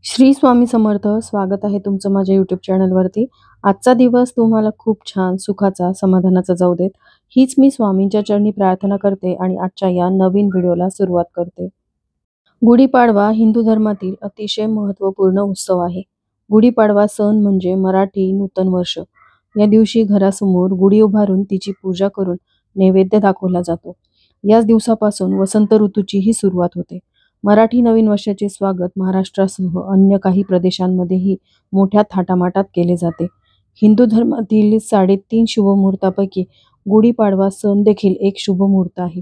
श्री स्वामी समर्थ. स्वागत आहे तुमचं माझ्या यूट्यूब चॅनलवरती. आजचा दिवस तुम्हाला खूप छान सुखाचा समाधानाचा जाऊ देत, हीच मी स्वामींच्या चरणी प्रार्थना करते आणि आजच्या या नवीन व्हिडिओला सुरुवात करते. गुढीपाडवा हिंदू धर्मातील अतिशय महत्त्वपूर्ण उत्सव आहे. गुढीपाडवा सण म्हणजे मराठी नूतन वर्ष. या दिवशी घरासमोर गुढी उभारून तिची पूजा करून नैवेद्य दाखवला जातो. याच दिवसापासून वसंत ऋतूचीही सुरुवात होते. मराठी नवीन वर्षाचे स्वागत महाराष्ट्रासह अन्य काही प्रदेशांमध्येही मोठ्या थाटामाटात केले जाते. हिंदू धर्मातील 3.5 शुभमुहूर्तापैकी गुढीपाडवा सण देखील एक शुभमुहूर्त आहे.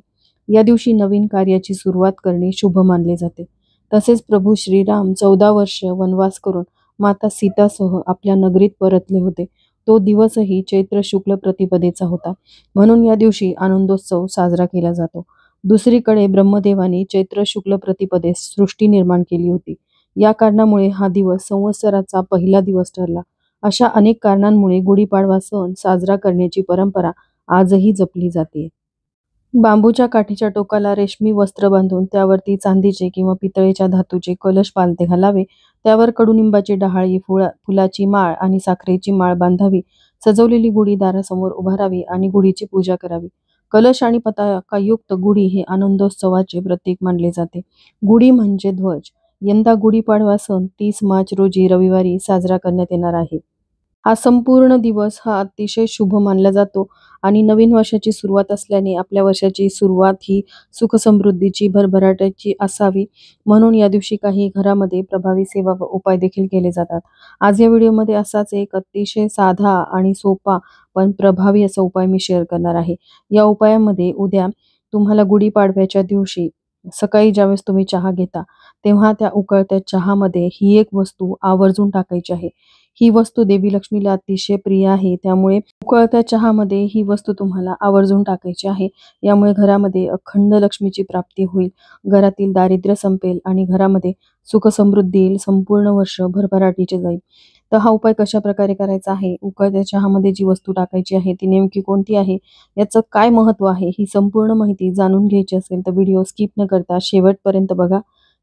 या दिवशी नवीन कार्याची सुरुवात करणे शुभ मानले जाते. तसेच प्रभू श्रीराम 14 वर्ष वनवास करून माता सीतासह आपल्या नगरीत परतले होते. तो दिवसही चैत्र शुक्ल प्रतिपदेचा होता, म्हणून या दिवशी आनंदोत्सव साजरा केला जातो. दुसरीकडे ब्रह्मदेवाने चैत्र शुक्ल प्रतिपदेस सृष्टी निर्माण केली होती. या कारणामुळे हा दिवस संवत्सराचा पहिला दिवस ठरला. अशा अनेक कारणांमुळे गुढीपाडवा सण साजरा करण्याची परंपरा आजही जपली जाते. बांबूच्या काठीच्या टोकाला रेशमी वस्त्र बांधून त्यावरती चांदीचे किंवा पितळेच्या धातूचे कलश पालथे घालावे. त्यावर कडुनिंबाची डहाळी, फुलाची माळ आणि साखरेची माळ बांधावी. सजवलेली गुढी दारासमोर उभारावी आणि गुढीची पूजा करावी. कलश आणि पताकायुक्त गुढी हे आनंदोत्सवाचे प्रतीक मानले जाते. गुढी म्हणजे ध्वज. यंदा गुढीपाडवा सण 30 मार्च रोजी रविवारी साजरा करण्यात येणार आहे. हा संपूर्ण दिवस अतिशय शुभ मानला जातो आणि नवीन वर्षाची सुरुवात असल्याने आपल्या वर्षाची सुरुवात ही सुख समृद्धीची, भरभराटीची असावी, म्हणून या दिवशी काही घरामध्ये प्रभावी सेवा व उपाय देखील केले जातात. आज या व्हिडिओमध्ये असाच एक अतिशय साधा आणि सोपा पण प्रभावी असा उपाय मी शेअर करणार आहे. या उपायामध्ये उद्या तुम्हाला गुढीपाडव्याच्या दिवशी सकाळी ज्यावेळेस तुम्ही चहा घेता तेव्हा त्या उकळत्या चहामध्ये ही एक वस्तू आवर्जून टाकायची आहे. ही वस्तू देवी लक्ष्मीला अतिशय प्रिय आहे, त्यामुळे उकळत्या चहामध्ये ही वस्तू तुम्हाला आवर्जून टाकायची आहे. यामुळे घरामध्ये अखंड लक्ष्मीची प्राप्ती होईल, घरातील दारिद्र्य संपेल आणि घरामध्ये सुख समृद्धी येईल. संपूर्ण वर्ष भरभराटीचे जाईल. तर हा उपाय कशा प्रकारे करायचा आहे, उकळत्या चहामध्ये जी वस्तू टाकायची आहे ती नेमकी कोणती आहे, याचं काय महत्त्व आहे, ही संपूर्ण माहिती जाणून घ्यायची असेल तर व्हिडिओ स्किप न करता शेवटपर्यंत बघा.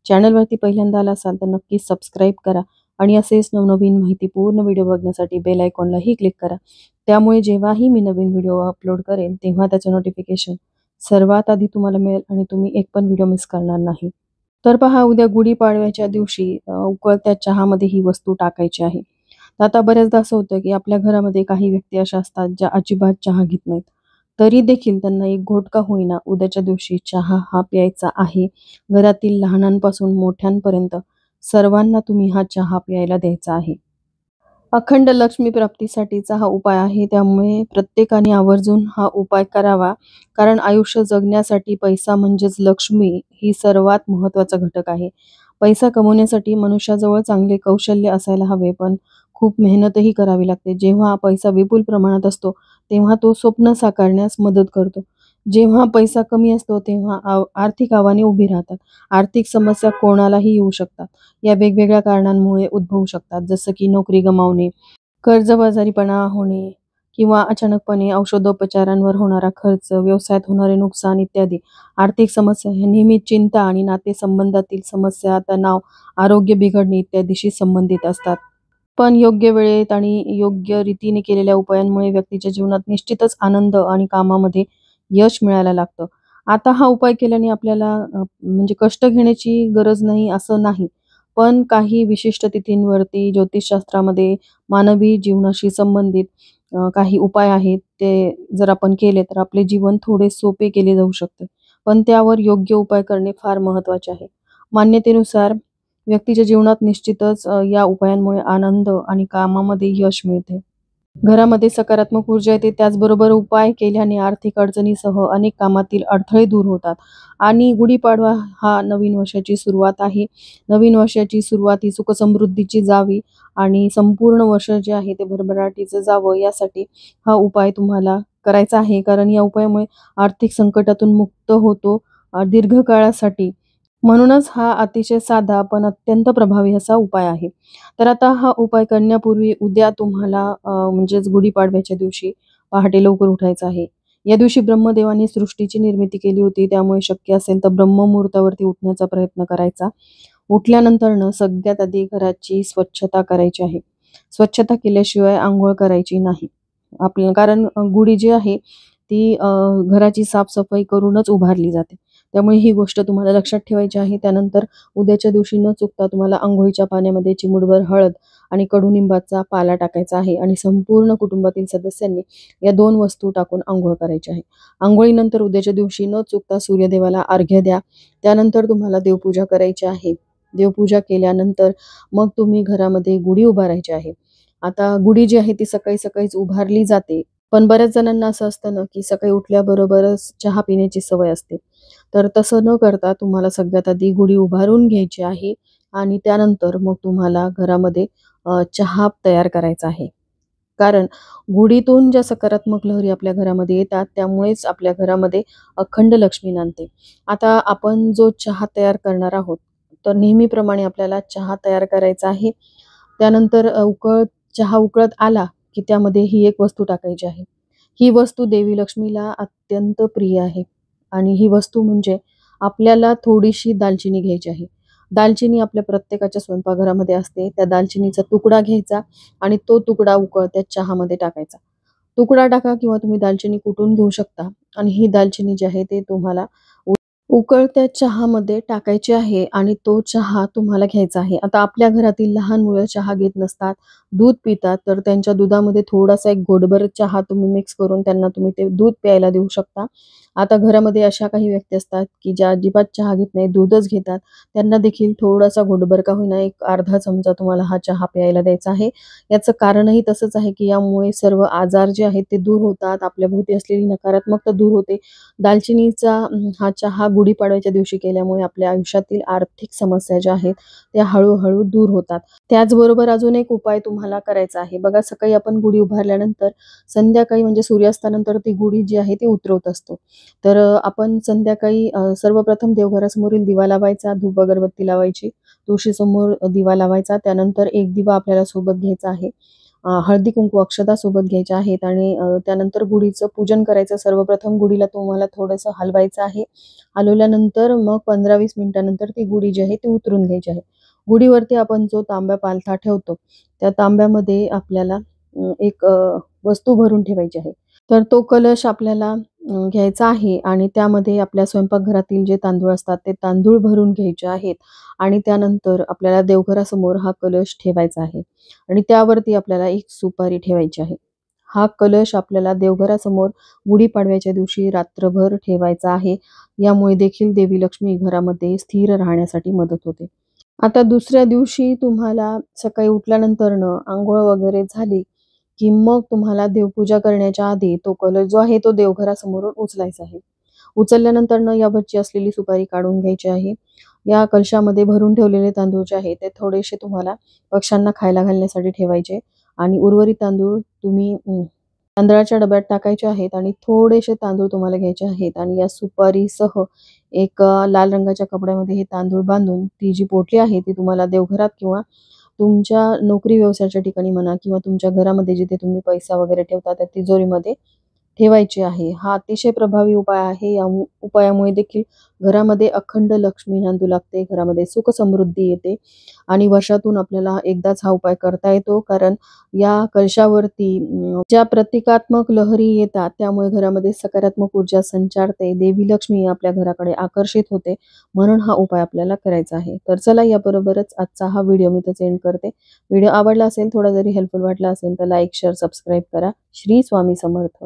चॅनलवरती पहिल्यांदा आला असाल तर नक्कीच सबस्क्राईब करा आणि असेच नवनवीन माहितीपूर्ण व्हिडिओ बघण्यासाठी बेल आयकॉनलाही क्लिक करा. त्यामुळे जेव्हाही मी नवीन व्हिडिओ अपलोड करेन तेव्हा त्याचं नोटिफिकेशन सर्वात आधी तुम्हाला मिळेल आणि तुम्ही एक पण व्हिडिओ मिस करणार नाही. तर पहा, उद्या गुढीपाडव्याच्या दिवशी उकळत्या चहामध्ये ही वस्तू टाकायची आहे. तर आता बऱ्याचदा असं होतं की आपल्या घरामध्ये काही व्यक्ती अशा असतात ज्या अजिबात चहा घेत नाहीत. तरी देखील त्यांना एक घोट का होईना उद्याच्या दिवशी चहा हा प्यायचा आहे. घरातील लहानांपासून मोठ्यांपर्यंत सर्वांना तुम्ही हा चहा प्यायला द्यायचा आहे. अखंड लक्ष्मी प्राप्तीसाठीचा हा उपाय आहे, त्यामुळे प्रत्येकाने आवर्जून हा उपाय करावा. कारण आयुष्य जगण्यासाठी पैसा म्हणजेच लक्ष्मी ही सर्वात महत्त्वाचा घटक आहे. पैसा कमवण्यासाठी मनुष्याजवळ चांगले कौशल्य असायला हवे, पण खूप मेहनतही करावी लागते. जेव्हा पैसा विपुल प्रमाणात असतो तेव्हा तो स्वप्न साकारण्यास मदत करतो. जेव्हा पैसा कमी असतो तेव्हा आर्थिक आव्हाने उभी राहतात. आर्थिक समस्या कोणालाही येऊ शकतात. या वेगवेगळ्या कारणांमुळे उद्भवू शकतात, जसं की नोकरी गमावणे, कर्जबाजारीपणा होणे किंवा अचानकपणे औषधोपचारांवर होणारा खर्च, व्यवसायात होणारे नुकसान इत्यादी. आर्थिक समस्या ह्या नेहमी चिंता आणि नातेसंबंधातील समस्या, तणाव, आरोग्य बिघडणे इत्यादीशी संबंधित असतात. पण योग्य वेळेत आणि योग्य रीतीने केलेल्या उपायांमुळे व्यक्तीच्या जीवनात निश्चितच आनंद आणि कामामध्ये यश मिळायला लागतं. आता हा उपाय केल्याने आपल्याला म्हणजे कष्ट घेण्याची गरज नाही असं नाही. पण काही विशिष्ट तिथींवरती ज्योतिषशास्त्रामध्ये मानवी जीवनाशी संबंधित काही उपाय आहेत, ते जर आपण केले तर आपले जीवन थोडे सोपे केले जाऊ शकते. पण त्यावर योग्य उपाय करणे फार महत्त्वाचे आहे. मान्यतेनुसार व्यक्तीच्या जीवनात निश्चितच या उपायांमुळे आनंद आणि कामामध्ये यश मिळते. घरामध्ये सकारात्मक ऊर्जा येते. त्याचबरोबर उपाय केल्याने आर्थिक अडचणीसह अनेक कामातील अडथळे दूर होतात आणि गुढीपाडवा हा नवीन वर्षाची सुरुवात आहे. नवीन वर्षाची सुरुवात ही सुखसमृद्धीची जावी आणि संपूर्ण वर्ष जे आहे ते भरभराटीचं जावं, यासाठी हा उपाय तुम्हाला करायचा आहे. कारण या उपायामुळे आर्थिक संकटातून मुक्त होतो दीर्घकाळासाठी. म्हणूनच हा अतिशय साधा पण अत्यंत प्रभावी असा उपाय आहे. तर आता हा उपाय करण्यापूर्वी उद्या तुम्हाला म्हणजेच गुढीपाडव्याच्या दिवशी पहाटे लवकर उठायचं आहे. या दिवशी ब्रह्मदेवाने सृष्टीची निर्मिती केली होती, त्यामुळे शक्य असेल तर ब्रह्ममुहूर्तावरती उठण्याचा प्रयत्न करायचा. उठल्यानंतर सगळ्यात आधी घराची स्वच्छता करायची आहे. स्वच्छता केल्याशिवाय अंघोळ करायची नाही. आपल्याला कारण गुढी जी आहे ती घराची साफसफाई करूनच उभारली जाते. त्यामुळे ही गोष्ट तुम्हाला लक्षात ठेवायची आहे. त्यानंतर उद्याच्या दिवशी न चुकता तुम्हाला अंघोळीच्या पाण्यामध्ये चिमूटभर हळद आणि कडुनिंबाचा पाला टाकायचा आहे आणि संपूर्ण कुटुंबातील सदस्यांनी या 2 वस्तू टाकून अंघोळ करायची आहे. अंघोळीनंतर उद्याच्या दिवशी न चुकता सूर्यदेवाला अर्घ्य द्या. त्यानंतर तुम्हाला देवपूजा करायची आहे. देवपूजा केल्यानंतर मग तुम्ही घरामध्ये गुढी उभारायची आहे. आता गुढी जी आहे ती सकाळी-सकाळीच उभारली जाते. पण बऱ्याच जणांना असं असतं ना, की सकाळी उठल्याबरोबरच चहा पिण्याची सवय असते. तर तसं न करता तुम्हाला सगळ्यात आधी गुढी उभारून घ्यायची आहे आणि त्यानंतर मग तुम्हाला घरामध्ये चहा तयार करायचा आहे. कारण गुढीतून ज्या सकारात्मक लहरी आपल्या घरामध्ये येतात, त्यामुळेच आपल्या घरामध्ये अखंड लक्ष्मी नांदते. आता आपण जो चहा तयार करणार आहोत, तर नेहमीप्रमाणे आपल्याला चहा तयार करायचा आहे. त्यानंतर चहा उकळत आला, की त्यामध्ये ही एक वस्तू टाकायची आहे. ही वस्तू देवी लक्ष्मीला अत्यंत प्रिय आहे आणि ही वस्तू म्हणजे आपल्याला थोडीशी दालचिनी घ्यायची आहे. दालचिनी आपल्या प्रत्येकाच्या स्वयंपाकघरामध्ये असते. त्या दालचिनीचा तुकडा घ्यायचा आणि तो तुकडा उकळत्या चहामध्ये टाकायचा. तुकडा टाका किंवा तुम्ही दालचिनी कुटून घेऊ शकता आणि ही दालचिनी जी आहे ते तुम्हाला उकळत्या चहामध्ये टाकायची आहे आणि तो चहा तुम्हाला घ्यायचा आहे. आता आपल्या घरातील लहान मुलं चहा घेत नसतात, दूध पितात, तर त्यांच्या दुधामध्ये थोडासा एक घोटभर चहा तुम्ही मिक्स करून त्यांना तुम्ही ते दूध प्यायला देऊ शकता. आता घरामध्ये अशा काही व्यक्ती असतात, की ज्या अजिबात चहा घेत नाही, दूधच घेतात. त्यांना देखील थोडासा घोटभर का होईना एक अर्धा चमचा तुम्हाला हा चहा प्यायला द्यायचा आहे. याचं कारणही तसंच आहे, की यामुळे सर्व आजार जे आहेत ते दूर होतात. आपल्याभोवती असलेली नकारात्मकता दूर होते. दालचिनीचा हा चहा गुढीपाडव्याच्या दिवशी केल्यामुळे आपल्या आयुष्यातील आर्थिक समस्या ज्या आहेत त्या हळू-हळू दूर होतात. त्याचबरोबर अजून एक उपाय तुम्हाला करायचा आहे. बघा सकाळी आपण गुढी उभारल्यानंतर संध्याकाळी म्हणजे सूर्यास्तानंतर ती गुढी जी आहे ती उतरवत असतो. तर आपण संध्याकाळी सर्वप्रथम देवघरासमोरील दिवा लावायचा, धूप अगरबत्ती लावायची, तुळशीसमोर दिवा लावायचा. त्यानंतर एक दिवा आपल्याला सोबत घ्यायचा आहे. हळदी-कुंकू अक्षता सोबत घ्यायच्या आहेत आणि त्यानंतर गुढीचं पूजन करायचं. सर्वप्रथम गुढीला तुम्हाला थोडंसं हलवायचं आहे. हलवल्यानंतर मग 15-20 मिनिटानंतर ती गुढी जी आहे ती उतरून घ्यायची आहे. गुढीवरती आपण जो तांब्या पालथा ठेवतो, त्या तांब्यामध्ये आपल्याला एक वस्तू भरून ठेवायची आहे. तर तो कलश आपल्याला घ्यायचा आहे आणि त्यामध्ये आपल्या स्वयंपाकघरातील जे तांदूळ असतात, ते तांदूळ भरून घ्यायचे आहेत आणि त्यानंतर आपल्याला देवघरासमोर हा कलश ठेवायचा आहे आणि त्यावरती आपल्याला एक सुपारी ठेवायची आहे. हा कलश आपल्याला देवघरासमोर गुढीपाडव्याच्या दिवशी रात्रभर ठेवायचा आहे. यामुळे देखील देवी लक्ष्मी घरामध्ये स्थिर राहण्यासाठी मदत होते. आता दुसऱ्या दिवशी तुम्हाला सकाळी उठल्यानंतरनं अंघोळ वगैरे झाली, की मग तुम्हाला देवपूजा करण्याच्या आधी तो कलश जो आहे तो देवघरासमोरून उचलायचा आहे. उचलल्यानंतरनं यावरची असलेली सुपारी काढून घ्यायची आहे. या कलशामध्ये भरून ठेवलेले तांदूळ जे आहे ते थोडेसे तुम्हाला पक्ष्यांना खायला घालण्यासाठी ठेवायचे आणि उर्वरित तांदूळ तुम्ही तांदळाच्या डब्यात टाकायचे आहेत आणि थोडेसे तांदूळ तुम्हाला घ्यायचे आहेत आणि या सुपारीसह एक लाल रंगाच्या कपड्यामध्ये हे तांदूळ बांधून ती जी पोटली आहे ती तुम्हाला देवघरात किंवा तुमच्या नोकरी व्यवसायाच्या ठिकाणी म्हणा किंवा तुमच्या घरामध्ये जिथे तुम्ही पैसा वगैरे ठेवता त्या तिजोरीमध्ये ठेवायची आहे. हा अतिशय प्रभावी उपाय आहे. या उपायामुळे देखील घरामध्ये अखंड लक्ष्मी नांदू लागते, घरामध्ये सुख समृद्धी येते आणि वर्षातून आपल्याला एकदाच हा उपाय करता येतो. कारण या कलशावरती ज्या प्रतिकात्मक लहरी येतात त्यामुळे घरामध्ये सकारात्मक ऊर्जा संचारते. देवी लक्ष्मी आपल्या घराकडे आकर्षित होते. म्हणून हा उपाय आपल्याला करायचा आहे. तर चला याबरोबरच आजचा हा व्हिडिओ मी इथेच एंड करते. व्हिडिओ आवडला असेल, थोडा जरी हेल्पफुल वाटला असेल तर लाईक, शेअर, सबस्क्राईब करा. श्री स्वामी समर्थ.